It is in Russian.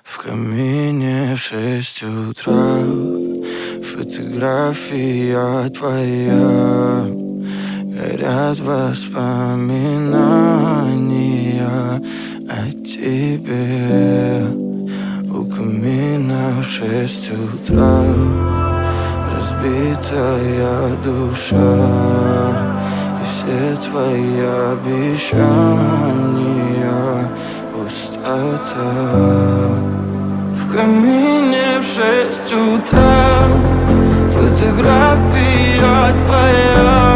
В камине в 6 утра, фотография твоя, горят воспоминания о тебе. У камина в 6 утра, разбитая душа, и все твои обещания пустота. В камине в 6 утра, фотография твоя,